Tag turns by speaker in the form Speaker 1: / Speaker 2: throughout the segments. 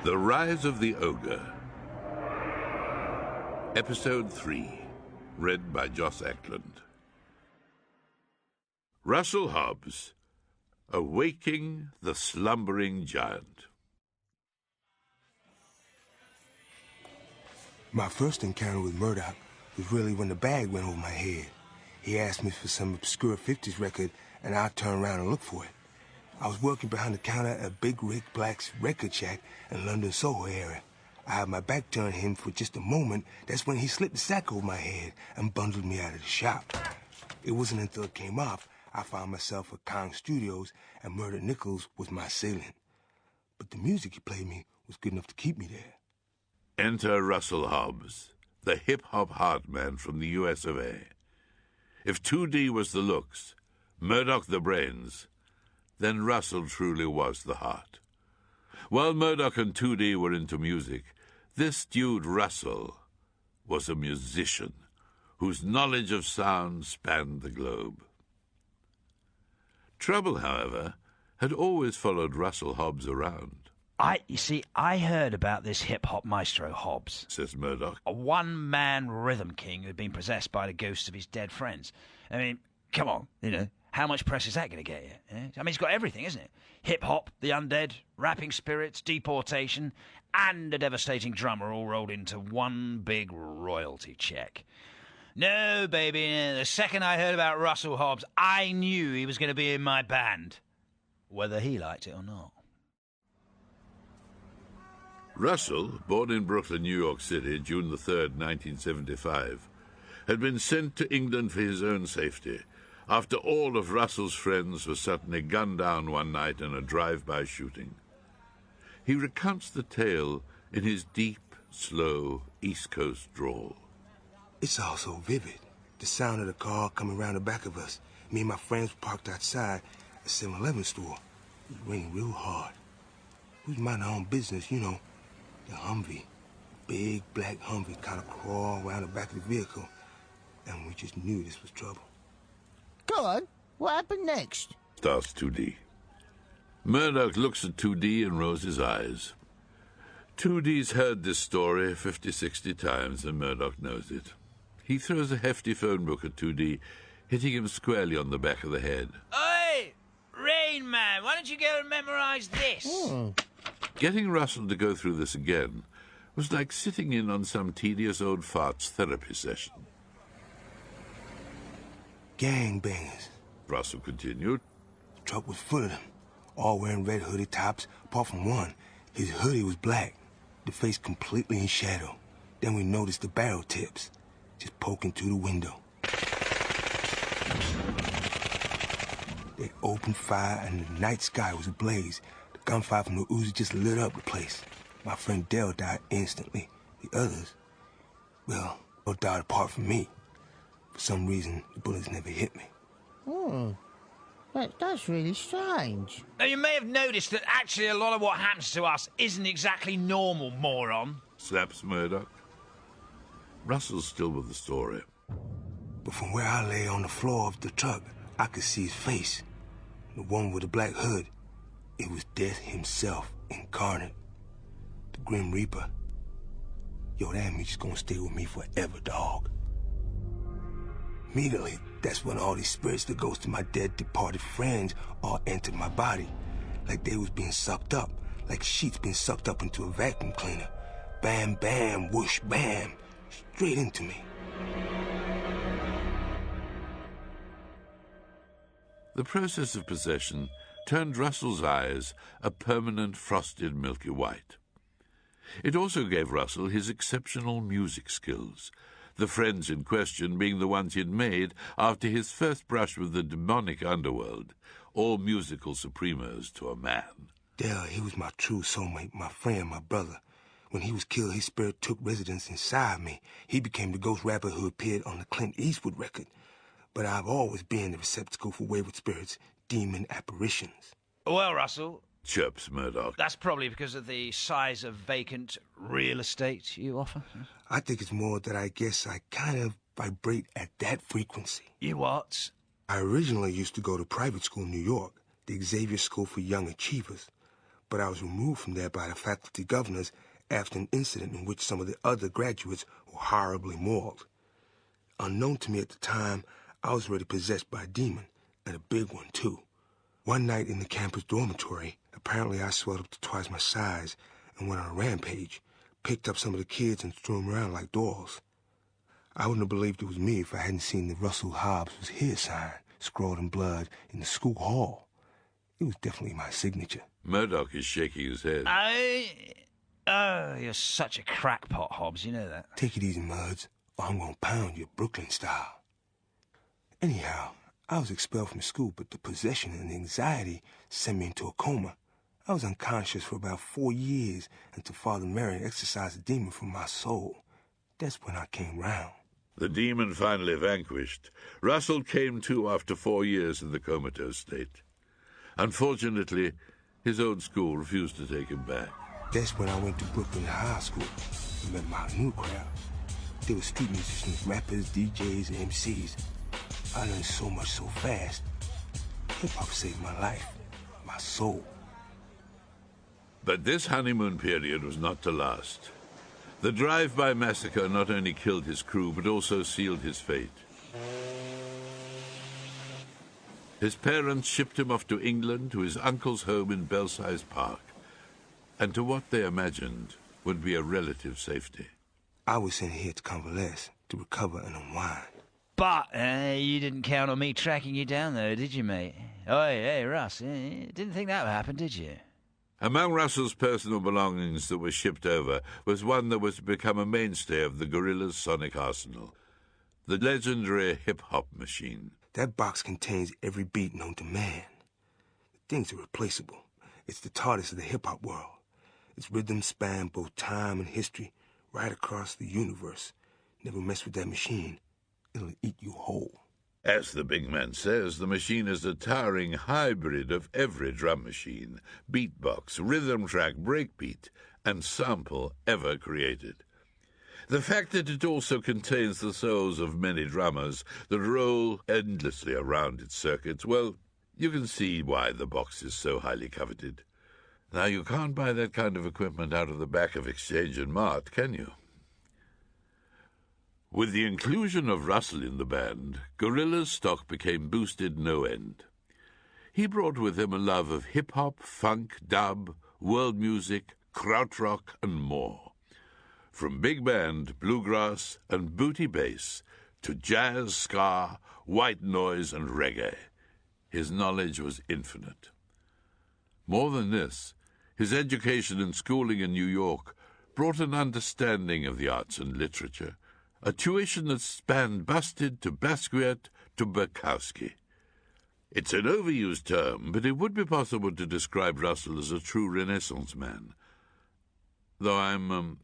Speaker 1: The Rise of the Ogre. Episode 3. Read by Joss Ackland. Russel Hobbs. Awaking the Slumbering Giant.
Speaker 2: My first encounter with Murdoch was really when the bag went over my head. He asked me for some obscure 50s record, and I turned around and looked for it. I was working behind the counter at Big Rick Black's record shack in London Soho area. I had my back turned to him for just a moment. That's when he slipped the sack over my head and bundled me out of the shop. It wasn't until it came off I found myself at Kong Studios, and Murder Nichols was my assailant. But the music he played me was good enough to keep me there.
Speaker 1: Enter Russel Hobbs, the hip-hop heartman from the US of A. If 2D was the looks, Murdoch the brains, then Russel truly was the heart. While Murdoch and 2D were into music, this dude Russel was a musician whose knowledge of sound spanned the globe. Trouble, however, had always followed Russel Hobbs around.
Speaker 3: I heard about this hip-hop maestro Hobbs,
Speaker 1: says Murdoch.
Speaker 3: A one-man rhythm king who'd been possessed by the ghosts of his dead friends. I mean, come on, how much press is that going to get you? Eh? I mean, he's got everything, isn't it? Hip-hop, the undead, rapping spirits, deportation, and a devastating drummer all rolled into one big royalty check. No, baby, the second I heard about Russel Hobbs, I knew he was going to be in my band, whether he liked it or not.
Speaker 1: Russel, born in Brooklyn, New York City, June the 3rd, 1975, had been sent to England for his own safety after all of Russell's friends were suddenly gunned down one night in a drive-by shooting. He recounts the tale in his deep, slow, East Coast drawl.
Speaker 2: It's all so vivid. The sound of the car coming around the back of us. Me and my friends were parked outside a 7-Eleven store. It was raining real hard. We was minding our own business, The Humvee, big black Humvee, kind of crawled around the back of the vehicle, and we just knew this was trouble.
Speaker 4: Go on, what happened next?
Speaker 1: Starts 2D. Murdoch looks at 2D and rolls his eyes. 2D's heard this story 50, 60 times, and Murdoch knows it. He throws a hefty phone book at 2D, hitting him squarely on the back of the head.
Speaker 3: Oi! Rain Man, why don't you go and memorize this?
Speaker 1: Getting Russell to go through this again was like sitting in on some tedious old fart's therapy session.
Speaker 2: Gangbangers,
Speaker 1: Russell continued.
Speaker 2: The truck was full of them, all wearing red hoodie tops, apart from one. His hoodie was black, the face completely in shadow. Then we noticed the barrel tips, just poking through the window. They opened fire and the night sky was ablaze. The gunfire from the Uzi just lit up the place. My friend Dell died instantly. The others, well, all died apart from me. For some reason, the bullets never hit me.
Speaker 4: That's really strange.
Speaker 3: Now, you may have noticed that actually a lot of what happens to us isn't exactly normal, moron.
Speaker 1: Slaps Murdoch. Russell's still with the story.
Speaker 2: But from where I lay on the floor of the truck, I could see his face. The one with the black hood. It was Death himself, incarnate. The Grim Reaper. Yo, that image is gonna stay with me forever, dog. Immediately, that's when all these spirits, the ghosts of my dead, departed friends, all entered my body. Like they was being sucked up. Like sheets being sucked up into a vacuum cleaner. Bam, bam, whoosh, bam. Straight into me.
Speaker 1: The process of possession turned Russell's eyes a permanent frosted milky white. It also gave Russell his exceptional music skills, the friends in question being the ones he'd made after his first brush with the demonic underworld, all musical supremos to a man.
Speaker 2: Dell, he was my true soulmate, my friend, my brother. When he was killed, his spirit took residence inside me. He became the ghost rapper who appeared on the Clint Eastwood record. But I've always been the receptacle for wayward spirits, demon apparitions.
Speaker 3: Well, Russell,
Speaker 1: chirps Murdoch,
Speaker 3: that's probably because of the size of vacant real estate you offer.
Speaker 2: I think it's more that I guess I kind of vibrate at that frequency.
Speaker 3: You what?
Speaker 2: I originally used to go to private school in New York, the Xavier School for Young Achievers. but I was removed from there by the faculty governors after an incident in which some of the other graduates were horribly mauled. Unknown to me at the time, I was already possessed by a demon, and a big one, too. One night in the campus dormitory, apparently I swelled up to twice my size and went on a rampage, picked up some of the kids and threw them around like dolls. I wouldn't have believed it was me if I hadn't seen the Russel Hobbs was here sign scrawled in blood in the school hall. It was definitely my signature.
Speaker 1: Murdoch is shaking his head.
Speaker 3: Oh, you're such a crackpot, Hobbs, you know that.
Speaker 2: Take it easy, Muds, or I'm gonna pound you Brooklyn style. Anyhow, I was expelled from school, but the possession and anxiety sent me into a coma. I was unconscious for about 4 years until Father Marion exorcised the demon from my soul. That's when I came round.
Speaker 1: The demon finally vanquished, Russell came to after 4 years in the comatose state. Unfortunately, his old school refused to take him back.
Speaker 2: That's when I went to Brooklyn High School and met my new crowd. They were street musicians, rappers, DJs, and MCs. I learned so much so fast. Hip-hop saved my life, my soul.
Speaker 1: But this honeymoon period was not to last. The drive-by massacre not only killed his crew, but also sealed his fate. His parents shipped him off to England, to his uncle's home in Belsize Park, and to what they imagined would be a relative safety.
Speaker 2: I was sent here to convalesce, to recover and unwind.
Speaker 3: But you didn't count on me tracking you down, though, did you, mate? Oh, hey, Russ, didn't think that would happen, did you?
Speaker 1: Among Russell's personal belongings that were shipped over was one that was to become a mainstay of the Gorillaz' sonic arsenal, the legendary hip-hop machine.
Speaker 2: That box contains every beat known to man. The thing's irreplaceable. It's the TARDIS of the hip-hop world. Its rhythms span both time and history, right across the universe. Never mess with that machine. It'll eat you whole.
Speaker 1: As the big man says, the machine is a towering hybrid of every drum machine, beatbox, rhythm track, breakbeat, and sample ever created. The fact that it also contains the souls of many drummers that roll endlessly around its circuits, well, you can see why the box is so highly coveted. Now, you can't buy that kind of equipment out of the back of Exchange and Mart, can you? With the inclusion of Russell in the band, Gorillaz' stock became boosted no end. He brought with him a love of hip-hop, funk, dub, world music, krautrock, and more. From big band, bluegrass, and booty bass to jazz, ska, white noise, and reggae, his knowledge was infinite. More than this, his education and schooling in New York brought an understanding of the arts and literature, a tuition that spanned Busted to Basquiat to Bukowski. It's an overused term, but it would be possible to describe Russell as a true Renaissance man, though I'm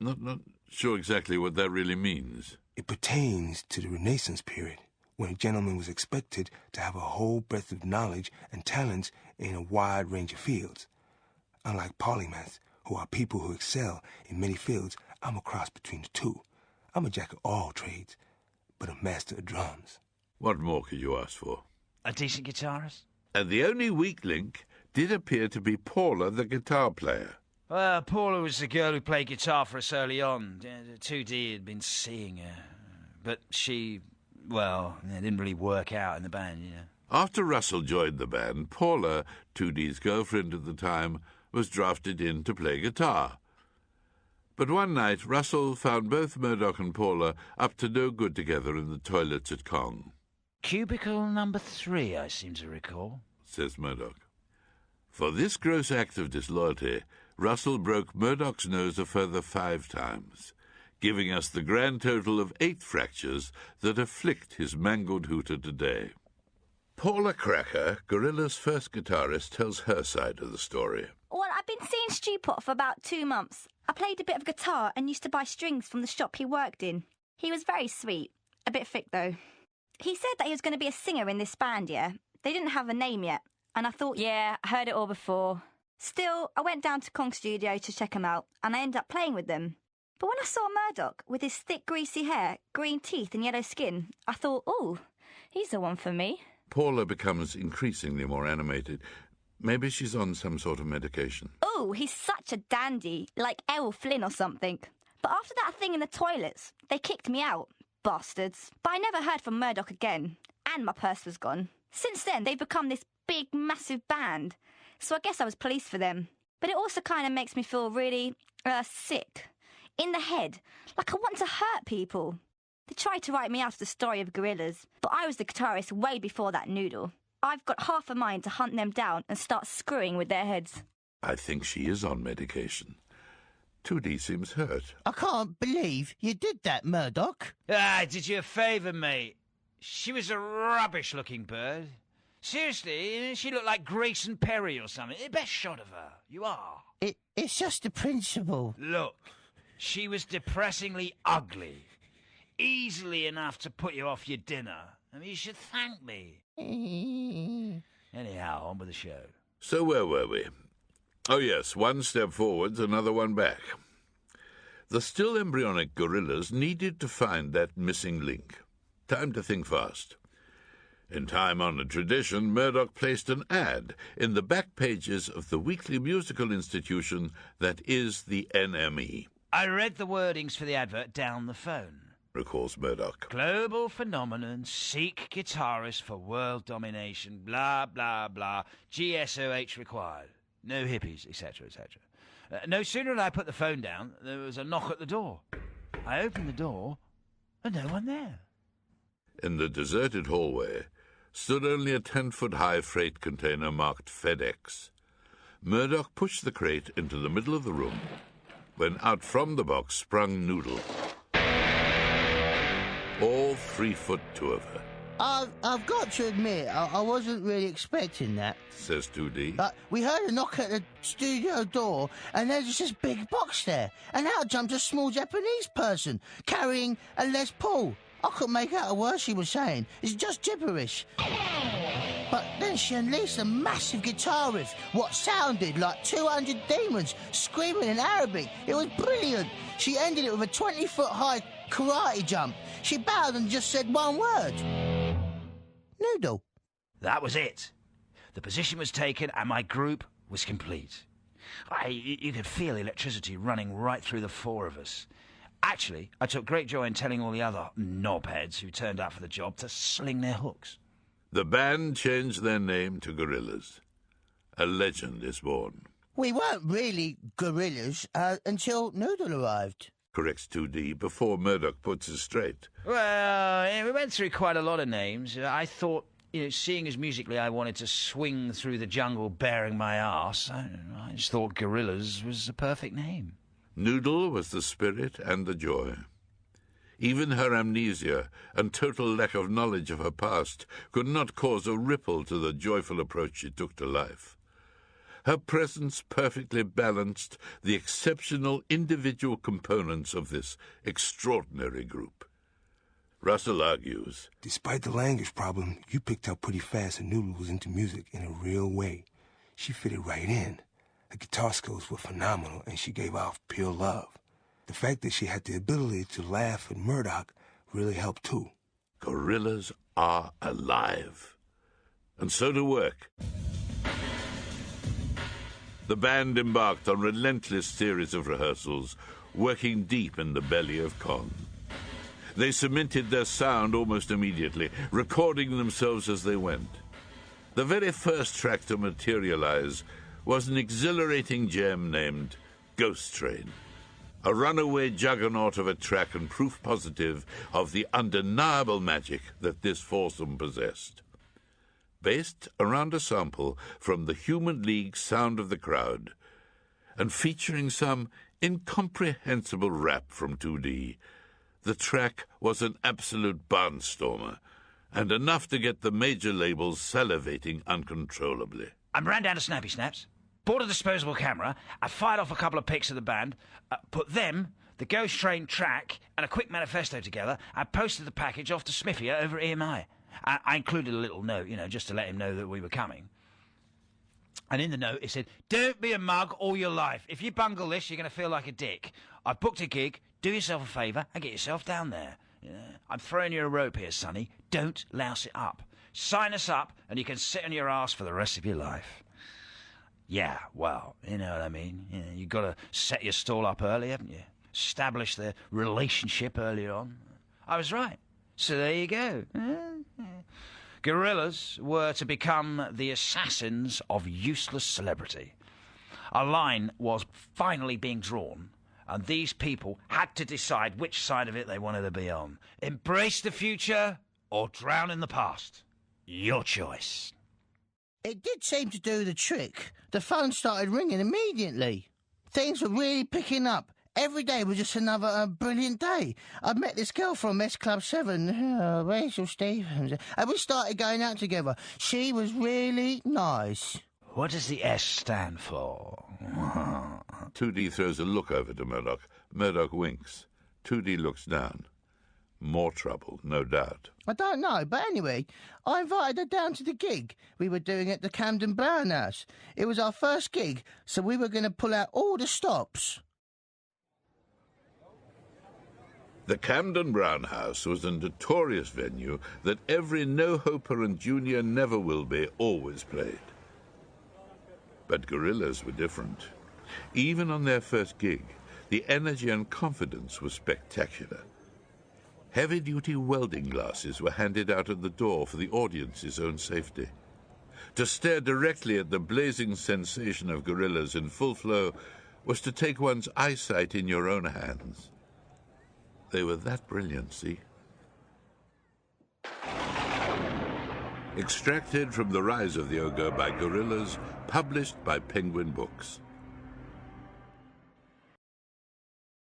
Speaker 1: not sure exactly what that really means.
Speaker 2: It pertains to the Renaissance period, when a gentleman was expected to have a whole breadth of knowledge and talents in a wide range of fields. Unlike polymaths, who are people who excel in many fields, I'm a cross between the two. I'm a jack of all trades, but a master of drums.
Speaker 1: What more could you ask for?
Speaker 3: A decent guitarist?
Speaker 1: And the only weak link did appear to be Paula, the guitar player.
Speaker 3: Well, Paula was the girl who played guitar for us early on. 2D had been seeing her. But she, well, it didn't really work out in the band, you know.
Speaker 1: After Russell joined the band, Paula, 2D's girlfriend at the time, was drafted in to play guitar. But one night, Russell found both Murdoch and Paula up to no good together in the toilets at Kong.
Speaker 3: Cubicle number 3, I seem to recall,
Speaker 1: says Murdoch. For this gross act of disloyalty, Russell broke Murdoch's nose a further 5 times, giving us the grand total of 8 fractures that afflict his mangled hooter today. Paula Cracker, Gorillaz' first guitarist, tells her side of the story.
Speaker 5: Well, I've been seeing Stewpot for about 2 months. I played a bit of guitar and used to buy strings from the shop he worked in. He was very sweet. A bit thick, though. He said that he was going to be a singer in this band, yeah? They didn't have a name yet. And I thought, yeah, I heard it all before. Still, I went down to Kong Studio to check him out, and I ended up playing with them. But when I saw Murdoch with his thick, greasy hair, green teeth and yellow skin, I thought, oh, he's the one for me.
Speaker 1: Paula becomes increasingly more animated. Maybe she's on some sort of medication.
Speaker 5: Oh, he's such a dandy, like Errol Flynn or something. But after that thing in the toilets, they kicked me out. Bastards. But I never heard from Murdoch again, and my purse was gone. Since then, they've become this big, massive band, so I guess I was policed for them. But it also kind of makes me feel really, sick. In the head, like I want to hurt people. They tried to write me out of the story of Gorillaz, but I was the guitarist way before that Noodle. I've got half a mind to hunt them down and start screwing with their heads.
Speaker 1: I think she is on medication. 2D seems hurt.
Speaker 4: I can't believe you did that, Murdoch.
Speaker 3: I did you a favour, mate. She was a rubbish-looking bird. Seriously, she looked like Grayson Perry or something. The best shot of her. You are.
Speaker 4: It's just the principle.
Speaker 3: Look, she was depressingly ugly. Easily enough to put you off your dinner. I mean, you should thank me. Anyhow, on with the show.
Speaker 1: So where were we? Oh yes, one step forwards, another one back. The still embryonic Gorillaz needed to find that missing link. Time to think fast. In time-honoured tradition, Murdoch placed an ad in the back pages of the weekly musical institution that is the NME.
Speaker 3: I read the wordings for the advert down the phone.
Speaker 1: Recalls Murdoch.
Speaker 3: Global phenomenon, seek guitarist for world domination, blah, blah, blah, GSOH required. No hippies, etc., etc. No sooner had I put the phone down, there was a knock at the door. I opened the door, and no one there.
Speaker 1: In the deserted hallway stood only a 10-foot-high freight container marked FedEx. Murdoch pushed the crate into the middle of the room, when out from the box sprung Noodle. All 3'2" of her.
Speaker 4: I've got to admit, I wasn't really expecting that.
Speaker 1: Says 2D.
Speaker 4: But we heard a knock at the studio door, and there was this big box there, and out jumped a small Japanese person carrying a Les Paul. I couldn't make out a word she was saying. It's just gibberish. But then she unleashed a massive guitar riff, what sounded like 200 demons screaming in Arabic. It was brilliant. She ended it with a 20-foot-high karate jump. She bowed and just said one word. Noodle.
Speaker 3: That was it. The position was taken and my group was complete. You could feel electricity running right through the four of us. Actually, I took great joy in telling all the other knobheads who turned up for the job to sling their hooks.
Speaker 1: The band changed their name to Gorillaz. A legend is born.
Speaker 4: We weren't really Gorillaz until Noodle arrived.
Speaker 1: Corrects 2D before Murdoch puts it straight.
Speaker 3: Well, we went through quite a lot of names. I thought, seeing as musically I wanted to swing through the jungle bearing my arse, I just thought Gorillaz was the perfect name.
Speaker 1: Noodle was the spirit and the joy. Even her amnesia and total lack of knowledge of her past could not cause a ripple to the joyful approach she took to life. Her presence perfectly balanced the exceptional individual components of this extraordinary group. Russell argues,
Speaker 2: Despite the language problem, you picked up pretty fast that Noodle was into music in a real way. She fitted right in. Her guitar skills were phenomenal, and she gave off pure love. The fact that she had the ability to laugh at Murdoch really helped, too.
Speaker 1: Gorillaz are alive. And so to work. The band embarked on a relentless series of rehearsals, working deep in the belly of Kong. They cemented their sound almost immediately, recording themselves as they went. The very first track to materialize was an exhilarating gem named Ghost Train, a runaway juggernaut of a track and proof positive of the undeniable magic that this foursome possessed. Based around a sample from the Human League Sound of the Crowd, and featuring some incomprehensible rap from 2D, the track was an absolute barnstormer, and enough to get the major labels salivating uncontrollably.
Speaker 3: I ran down to Snappy Snaps, bought a disposable camera, I fired off a couple of pics of the band, put them, the Ghost Train track, and a quick manifesto together. I posted the package off to Smithy over at EMI. I included a little note, just to let him know that we were coming. And in the note, it said, "Don't be a mug all your life. If you bungle this, you're going to feel like a dick. I've booked a gig. Do yourself a favour and get yourself down there. I'm throwing you a rope here, sonny. Don't louse it up. Sign us up and you can sit on your arse for the rest of your life." Yeah, well, you know what I mean. You know, you've got to set your stall up early, haven't you? Establish the relationship early on. I was right. So there you go. Gorillaz were to become the assassins of useless celebrity. A line was finally being drawn, and these people had to decide which side of it they wanted to be on. Embrace the future or drown in the past. Your choice.
Speaker 4: It did seem to do the trick. The phone started ringing immediately. Things were really picking up. Every day was just another brilliant day. I'd met this girl from S Club 7, Rachel Stevens, and we started going out together. She was really nice.
Speaker 3: What does the S stand for?
Speaker 1: 2D throws a look over to Murdoch. Murdoch winks. 2D looks down. More trouble, no doubt.
Speaker 4: I don't know, but anyway, I invited her down to the gig we were doing at the Camden Brown House. It was our first gig, so we were going to pull out all the stops.
Speaker 1: The Camden Brown House was a notorious venue that every no-hoper and junior never-will-be always played. But Gorillaz were different. Even on their first gig, the energy and confidence was spectacular. Heavy-duty welding glasses were handed out at the door for the audience's own safety. To stare directly at the blazing sensation of Gorillaz in full flow was to take one's eyesight in your own hands. They were that brilliant, see? Extracted from The Rise of the Ogre by Gorillaz, published by Penguin Books.